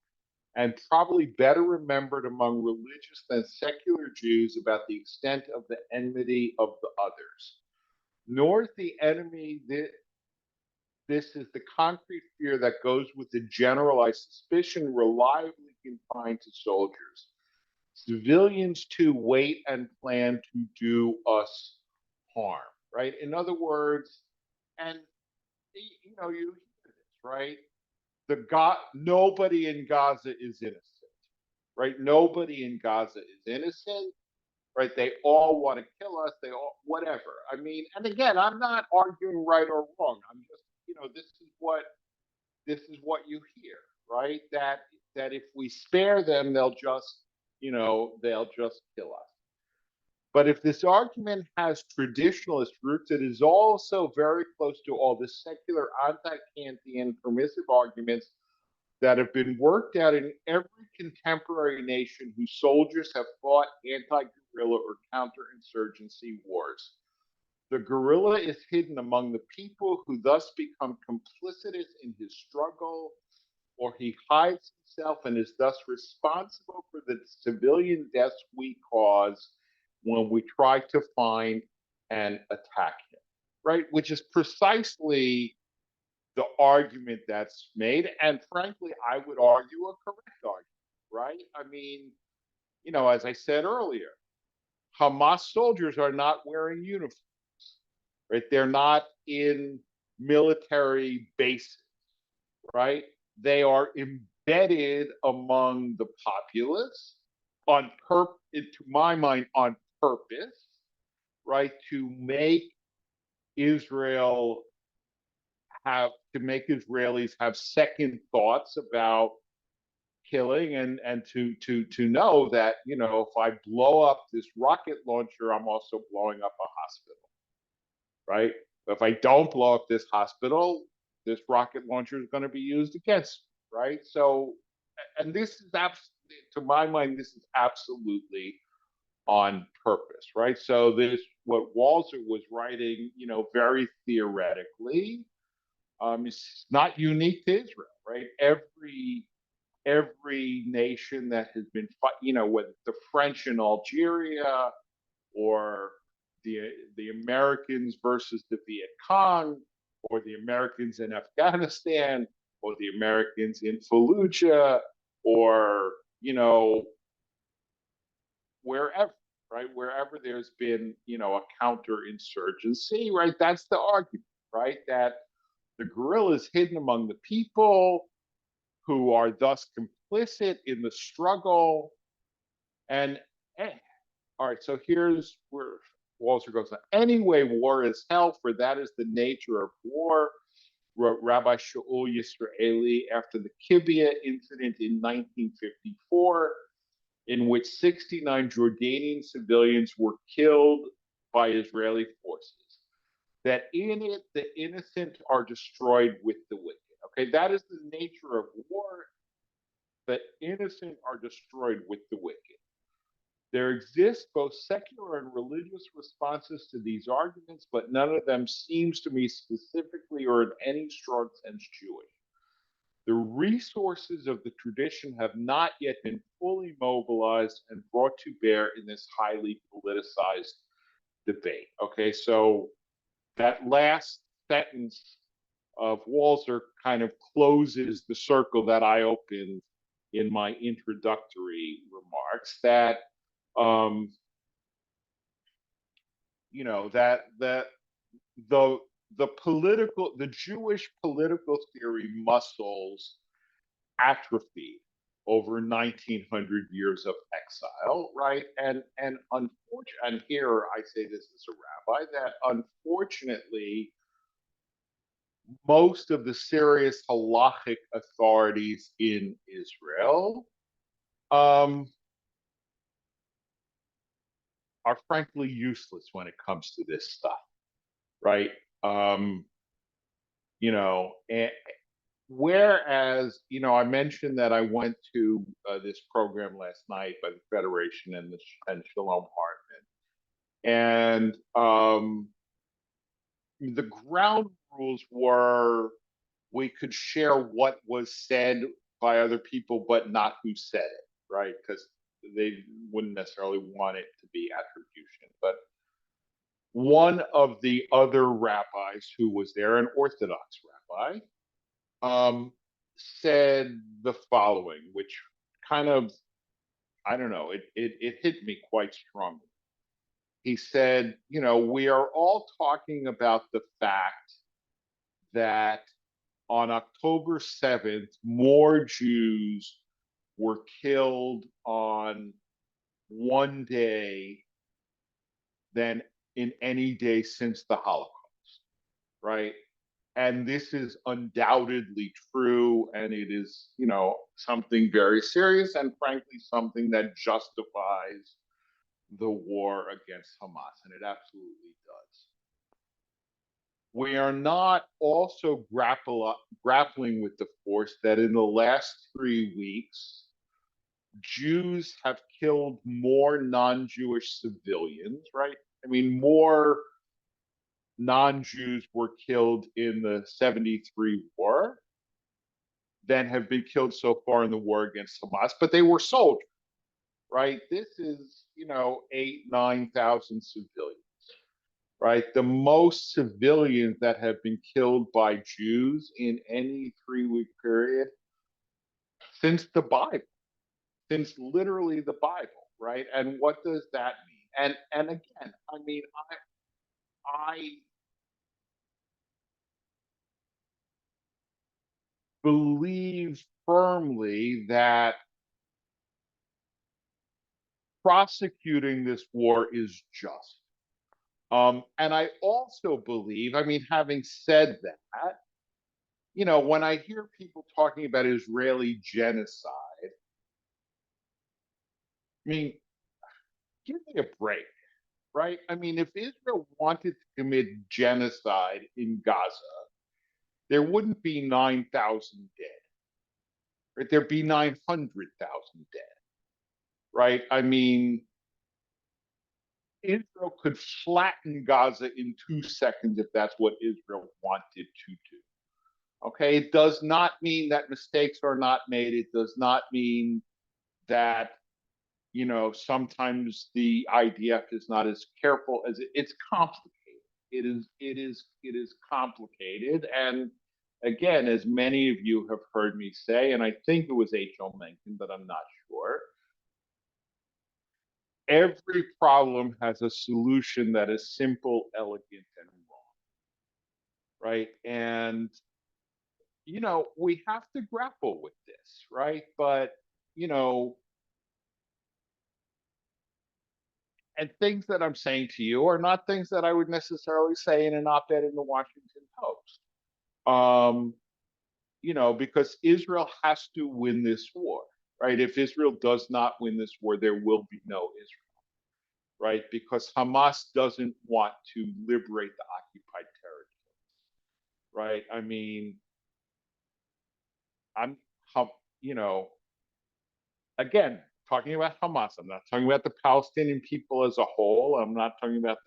and probably better remembered among religious than secular Jews about the extent of the enmity of the others. Nor is the enemy this is the concrete fear that goes with the generalized suspicion reliably confined to soldiers. Civilians too wait and plan to do us harm, right? In other words, and you hear this, right? Nobody in Gaza is innocent, right? Nobody in Gaza is innocent, right? They all want to kill us. They all whatever. I mean, and again, I'm not arguing right or wrong. I'm just, this is what you hear, right? That if we spare them, they'll just kill us. But if this argument has traditionalist roots, it is also very close to all the secular anti-Kantian permissive arguments that have been worked out in every contemporary nation whose soldiers have fought anti-guerrilla or counterinsurgency wars. The guerrilla is hidden among the people who thus become complicitous in his struggle, or he hides himself and is thus responsible for the civilian deaths we cause when we try to find and attack him, right? Which is precisely the argument that's made. And frankly, I would argue a correct argument, right? I mean, as I said earlier, Hamas soldiers are not wearing uniforms, right? They're not in military bases, right? They are embedded among the populace to my mind, on purpose, right? To make Israelis have second thoughts about killing, and to know that if I blow up this rocket launcher, I'm also blowing up a hospital, right? But if I don't blow up this hospital, this rocket launcher is going to be used against me, right? So, and this is to my mind, this is absolutely on purpose, right? So this, what Walzer was writing, very theoretically, is not unique to Israel, right? Every every nation that has been, whether the French in Algeria or the Americans versus the Viet Cong, or the Americans in Afghanistan, or the Americans in Fallujah, or wherever, right? Wherever there's been, a counterinsurgency, right? That's the argument, right? That the guerrilla is hidden among the people who are thus complicit in the struggle. And all right, so here's where Walzer goes on. Anyway, war is hell, for that is the nature of war, wrote Rabbi Shaul Yisraeli after the Kibbutz incident in 1954, in which 69 Jordanian civilians were killed by Israeli forces. That in it, the innocent are destroyed with the wicked. Okay, that is the nature of war. The innocent are destroyed with the wicked. There exist both secular and religious responses to these arguments, but none of them seems to me specifically or in any strong sense Jewish. The resources of the tradition have not yet been fully mobilized and brought to bear in this highly politicized debate. Okay, so that last sentence of Walzer kind of closes the circle that I opened in my introductory remarks, that that the Jewish political theory muscles atrophied over 1900 years of exile, right? And unfortunately, and here I say this as a rabbi, that unfortunately most of the serious halachic authorities in Israel are frankly useless when it comes to this stuff, right? And whereas, I mentioned that I went to this program last night by the Federation and Shalom Hartman, and the ground rules were we could share what was said by other people, but not who said it, right? Because they wouldn't necessarily want it to be attribution. But one of the other rabbis who was there, an Orthodox rabbi, said the following, which kind of, I don't know, it hit me quite strongly. He said, we are all talking about the fact that on October 7th, more Jews were killed on one day than in any day since the Holocaust, right? And this is undoubtedly true, and it is, something very serious, and frankly, something that justifies the war against Hamas, and it absolutely does. We are not also grappling with the force that in the last 3 weeks, Jews have killed more non-Jewish civilians, right? I mean, more non-Jews were killed in the 73 war than have been killed so far in the war against Hamas, but they were soldiers, right? This is, 8,000-9,000 civilians, right? The most civilians that have been killed by Jews in any 3-week period since the Bible, since literally the Bible, right? And what does that mean? And again, I mean, I believe firmly that prosecuting this war is just. And I also believe, I mean, having said that, when I hear people talking about Israeli genocide, I mean, give me a break, right? I mean, if Israel wanted to commit genocide in Gaza, there wouldn't be 9,000 dead, right? There'd be 900,000 dead, right? I mean, Israel could flatten Gaza in 2 seconds if that's what Israel wanted to do. Okay, it does not mean that mistakes are not made. It does not mean that, sometimes the IDF is not as careful as it's complicated. It is complicated. And again, as many of you have heard me say, and I think it was H.L. Mencken, but I'm not sure, every problem has a solution that is simple, elegant, and wrong, right? And we have to grapple with this, right? But, you know, and things that I'm saying to you are not things that I would necessarily say in an op-ed in the Washington Post. Because Israel has to win this war, right? If Israel does not win this war, there will be no Israel, right? Because Hamas doesn't want to liberate the occupied territories, right? I mean, I'm, you know, again, talking about Hamas. I'm not talking about the Palestinian people as a whole. I'm not talking about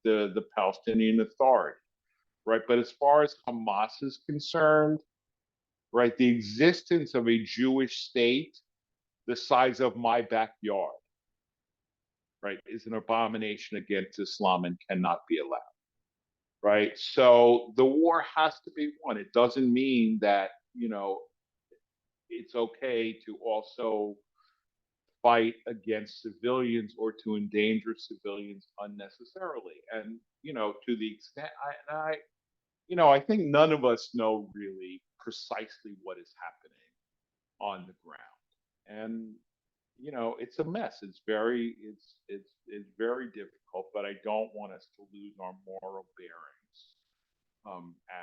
the Palestinian Authority, right? But as far as Hamas is concerned, right, the existence of a Jewish state the size of my backyard, right, is an abomination against Islam and cannot be allowed, right? So the war has to be won. It doesn't mean that, it's okay to also fight against civilians or to endanger civilians unnecessarily. And, to the extent I think none of us know really precisely what is happening on the ground. And, it's a mess. It's very difficult, but I don't want us to lose our moral bearings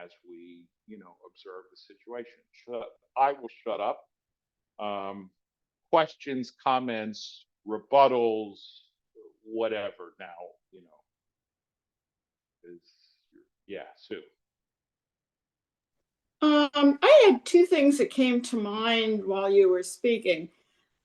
as we, observe the situation. I will shut up. Questions, comments, rebuttals, whatever. Now, is yeah, Sue. I had two things that came to mind while you were speaking.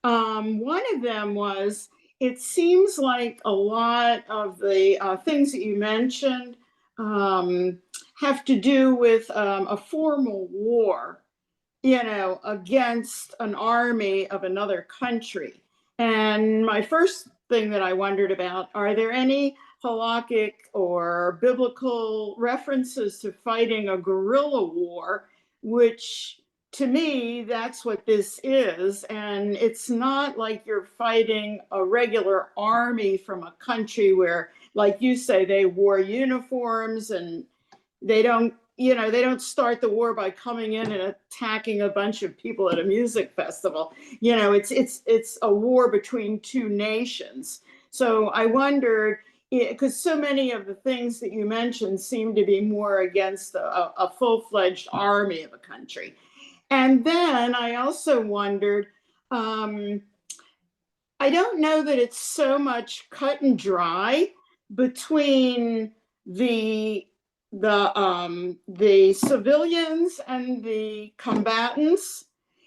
One of them was it seems like a lot of the things that you mentioned have to do with a formal war, against an army of another country. And my first thing that I wondered about, are there any halakhic or biblical references to fighting a guerrilla war, which to me, that's what this is. And it's not like you're fighting a regular army from a country where, like you say, they wore uniforms and they don't start the war by coming in and attacking a bunch of people at a music festival. It's a war between two nations. So I wondered, because so many of the things that you mentioned seem to be more against a full-fledged army of a country. And then I also wondered, I don't know that it's so much cut and dry between the the civilians and the combatants.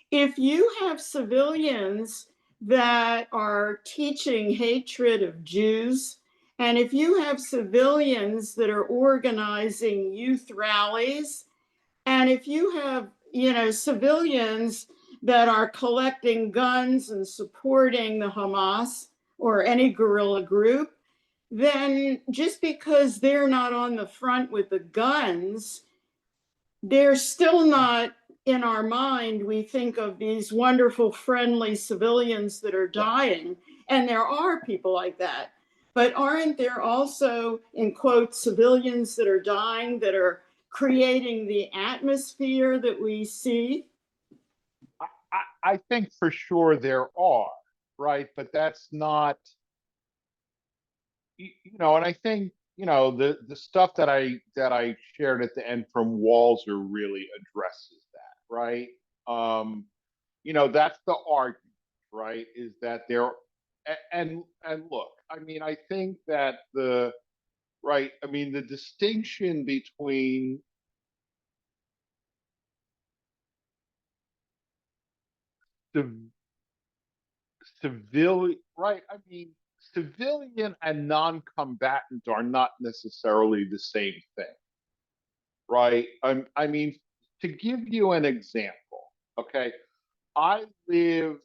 If you have civilians that are teaching hatred of Jews, and if you have civilians that are organizing youth rallies, and if you have, civilians that are collecting guns and supporting the Hamas or any guerrilla group, then just because they're not on the front with the guns, they're still not in our mind. We think of these wonderful, friendly civilians that are dying, and there are people like that. But aren't there also, in quotes, civilians that are dying that are creating the atmosphere that we see? I think for sure there are, right? But that's not, and I think, the stuff that I shared at the end from Walzer really addresses that, right? That's the argument, right? Is that there, and look, I mean, I think that the distinction between the civilian, right? I mean, civilian and non-combatant are not necessarily the same thing, right? I mean, to give you an example, okay, I lived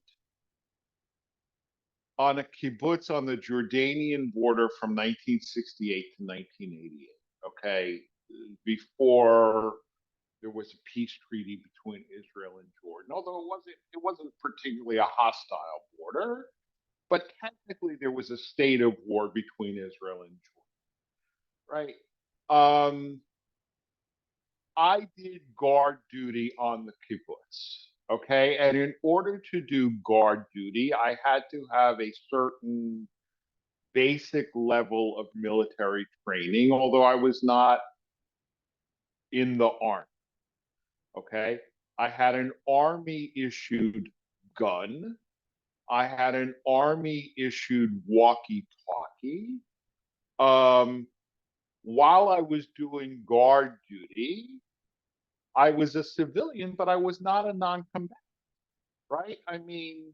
on a kibbutz on the Jordanian border from 1968 to 1988, okay, before there was a peace treaty between Israel and Jordan, although it wasn't particularly a hostile border, but technically there was a state of war between Israel and Jordan, right? I did guard duty on the kibbutz. Okay. And in order to do guard duty, I had to have a certain basic level of military training, although I was not in the army. Okay. I had an army issued gun. I had an army issued walkie talkie. While I was doing guard duty, I was a civilian, but I was not a non-combatant, right? I mean,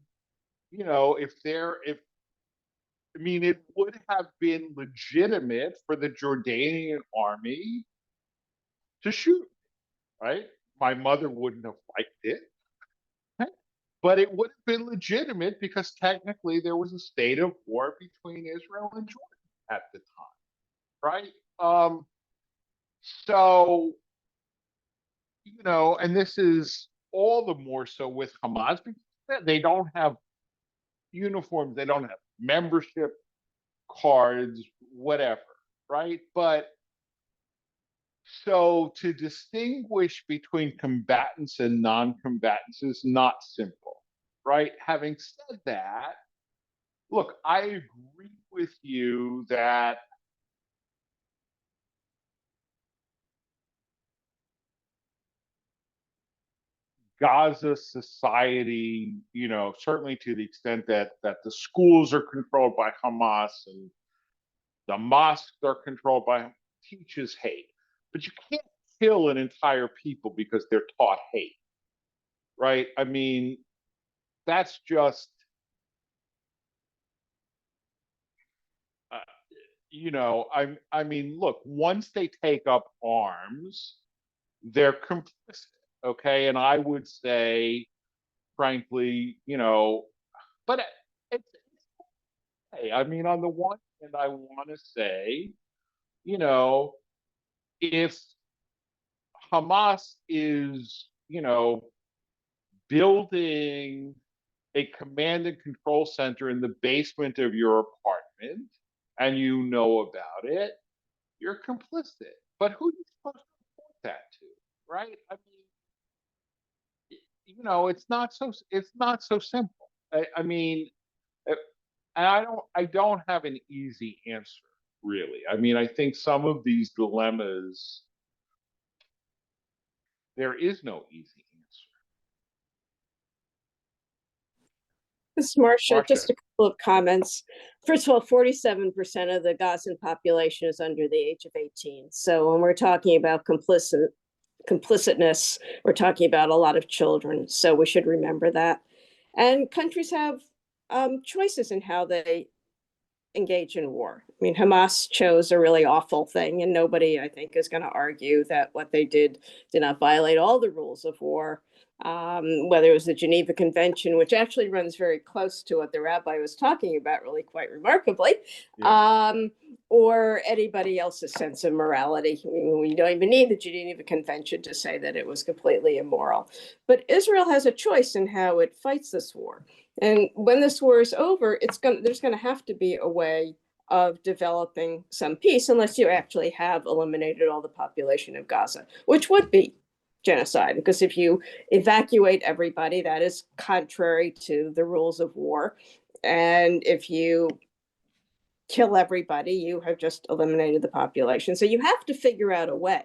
it would have been legitimate for the Jordanian army to shoot, right? My mother wouldn't have liked it, right? But it would have been legitimate because technically there was a state of war between Israel and Jordan at the time, right? So, and this is all the more so with Hamas because they don't have uniforms, they don't have membership cards, whatever, right? But so to distinguish between combatants and non-combatants is not simple, right? Having said that, look, I agree with you that Gaza society, certainly to the extent that the schools are controlled by Hamas and the mosques are controlled by, teaches hate. But you can't kill an entire people because they're taught hate, right? I mean, that's just, I mean, look, once they take up arms, they're complicit, okay? And I would say, frankly, but it's okay. I mean, on the one hand, I want to say, if Hamas is, building a command and control center in the basement of your apartment and you know about it, you're complicit. But who are you supposed to report that to, right? I mean, it's not so simple. I mean, and I don't have an easy answer really. I mean, I think some of these dilemmas, there is no easy answer. This is Marcia. Marcia. Just a couple of comments. First of all, 47% of the Gazan population is under the age of 18. So when we're talking about complicitness, we're talking about a lot of children. So we should remember that. And countries have choices in how they engage in war. I mean, Hamas chose a really awful thing, and nobody, I think, is going to argue that what they did not violate all the rules of war. Whether it was the Geneva Convention, which actually runs very close to what the rabbi was talking about, really quite remarkably, Yeah. Or anybody else's sense of morality. I mean, we don't even need the Geneva Convention to say that it was completely immoral. But Israel has a choice in how it fights this war. And when this war is over, there's going to have to be a way of developing some peace, unless you actually have eliminated all the population of Gaza, which would be genocide, because if you evacuate everybody, that is contrary to the rules of war. And if you kill everybody, you have just eliminated the population. So you have to figure out a way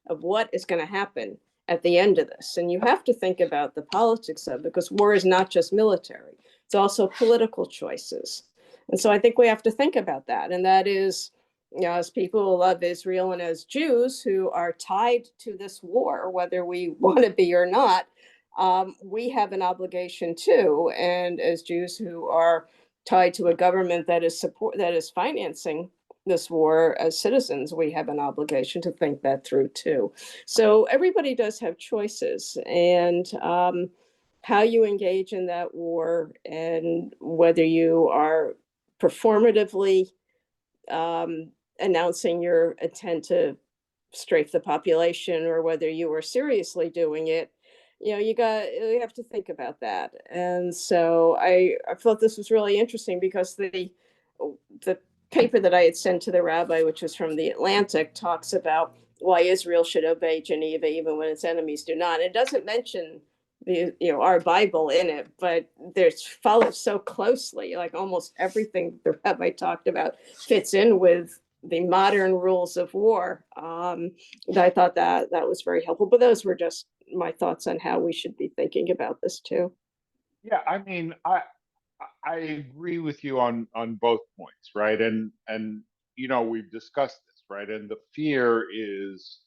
of what is going to happen at the end of this. And you have to think about the politics of it, because war is not just military, it's also political choices. And so I think we have to think about that. And that is, as people who love Israel and as Jews who are tied to this war, whether we want to be or not, we have an obligation too. And as Jews who are tied to a government that is financing this war as citizens, we have an obligation to think that through too. So everybody does have choices, and how you engage in that war and whether you are performatively announcing your intent to strafe the population or whether you were seriously doing it, you have to think about that. And so I thought this was really interesting because the paper that I had sent to the rabbi, which was from the Atlantic, talks about why Israel should obey Geneva even when its enemies do not. It doesn't mention our Bible in it, but there's follows so closely, like almost everything the rabbi talked about fits in with the modern rules of war. That I thought that was very helpful. But those were just my thoughts on how we should be thinking about this too. Yeah, I mean, I agree with you on both points, right? And we've discussed this, right? And the fear is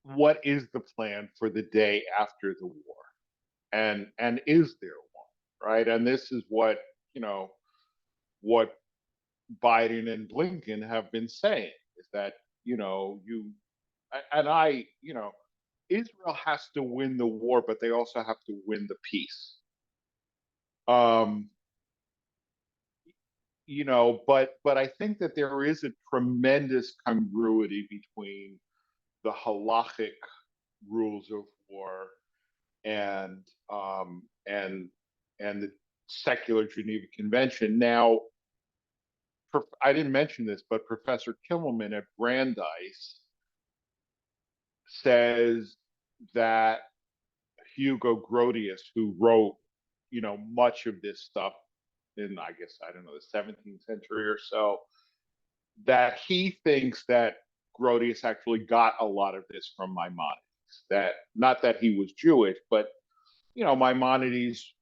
what is the plan for the day after the war? And is there one, right? And this is what what Biden and Blinken have been saying is that Israel has to win the war, but they also have to win the peace. But I think that there is a tremendous congruity between the halachic rules of war and the secular Geneva Convention. Now, I didn't mention this, but Professor Kimmelman at Brandeis says that Hugo Grotius, who wrote, much of this stuff in, I guess, I don't know, the 17th century or so, that he thinks that Grotius actually got a lot of this from Maimonides. That not that he was Jewish, but Maimonides'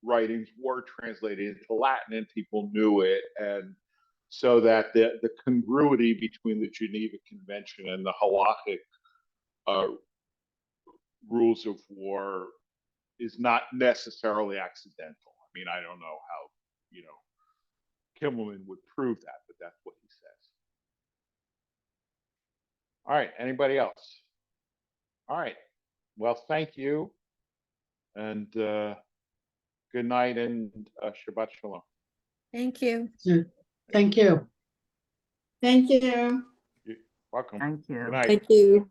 writings were translated into Latin and people knew it, and so that the congruity between the Geneva Convention and the halachic rules of war is not necessarily accidental. I mean, I don't know how Kimmelman would prove that, but that's what he says. All right, anybody else? All right, well, thank you, and good night and Shabbat Shalom. Thank you. Thank you. Thank you. You're welcome. Thank you. Good night. Thank you.